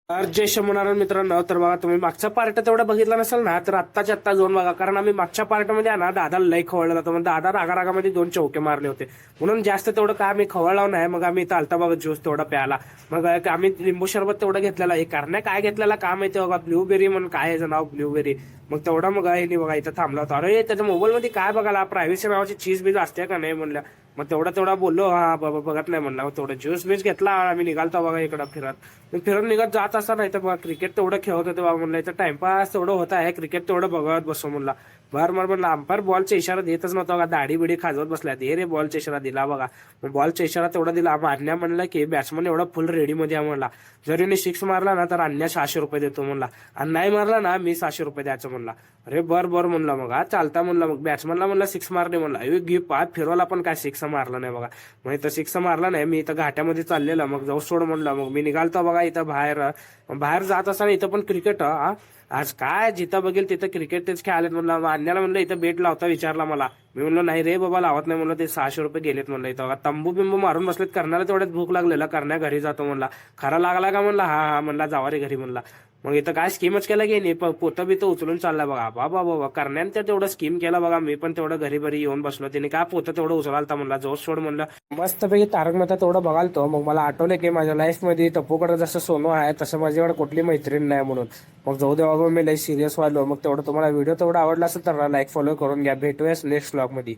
जय शंभूनारायण मित्रांनो. तर बघा, तुम्ही मागचा पार्ट तेवढा बघितला नसेल ना, तर आत्ताच्या आत्ता जाऊन बघा. कारण आम्ही मागच्या पार्टमध्ये ना दादाला लई खवळलं होतं. मग दादा रागारागामध्ये 2 चौके मारले होते, म्हणून जास्त तेवढं काय आम्ही खवळलो नाही. मग आम्ही इथं आलता बघा ज्यूस तेवढा प्यायला. मग आम्ही लिंबू सरबत तेवढं घेतलेला. हे करण्या काय घेतलेला काय माहिती बघा, ब्ल्यूबेरी म्हणून काय याचं नाव, ब्ल्यूबेरी. मग तेवढा मग हे बघा इथं थांबला होता. अरे त्याच्या मोबाईल मध्ये काय बघायला, प्रायव्हसी नावाची चीज बीज असते का नाही म्हणलं. मग तेवढा बोललो, हा बाबा बघत नाही म्हणला. थोडं ज्यूस बीस घेतला, आम्ही निघालतो बघा इकडं फिरत निघत जात असता. नाही तर बघा क्रिकेट तेवढं खेळत होते बघा. म्हणलं इथं टाइमपास तेवढं होत आहे, क्रिकेट तेवढं बघत बसो म्हणला. म्हणलं अंपायर बॉलचा इशारा देतच नव्हता बघा, दाढी बिडी खाजवत बसल्या. दे रे बॉलचा इशारा दिला बघा. मग बॉलचा इशारा तेवढा दिला. अन्या म्हणला की बॅट्समन एवढा फुल रेडी मध्ये आहे म्हणला. जर मी 6 मारला ना तर अन्या 600 रुपये देतो म्हणला, आणि नाही मारला ना मी 600 रुपये द्यायचं म्हणला. अरे बर म्हणलं. मग हा चालता म्हणलं. मग बॅट्समनला म्हणलं 6 मारले म्हणला. घे पाय फिरवला पण काय 6 मारला नाही बघा. मग इथं 6 मारला नाही. मी इथं घाट्यामध्ये चाललेलं, मग जाऊ सोड म्हणलं. मग मी निघालतो बघा इथं बाहेर जात असताना इथं पण क्रिकेट. आज काय जिथं बघेल तिथं क्रिकेट तेच खेळालेत म्हणलं. अन्याला म्हणलं इथं बेट लावता विचारला मला. मी म्हणलं नाही रे बाबा लावत नाही म्हणलं, ते 600 रुपये गेलेत म्हणलं. इथं तंबू बिंबू मारून बसलेत. करण्याला तेवढ्यात भूक लागलेला, करण्या घरी जातो म्हणला. खरा लागला का म्हणला, हा म्हणला जावा रे घरी म्हणला. मग इथं काय स्कीमच केला की नाही, पोतं बितं उचलून चालला बघा. बाबा करण्याने त्या तेवढं स्कीम केला बघा. मी पण तेवढं घरी बरी येऊन बसलो. त्याने काय पोतं तेवढं उचलालता म्हणला. जोश सोड म्हणलं. मस्तपैकी तारक मेहता तेवढं बघालतो. मग मला आठवलं की माझ्या लाईफ मध्ये टप्पूकडे जसं सोनं आहे तसं माझ्याकडे कुठली मैत्रीण नाही म्हणून. मग जाऊ दे बाबा, मी लई सिरियस व्हायलो. मग तेवढं तुम्हाला व्हिडिओ तेवढा आवडला असेल तर लाईक फॉलो करून घ्या. भेटूयाच नेक्स्ट व्लॉग मध्ये.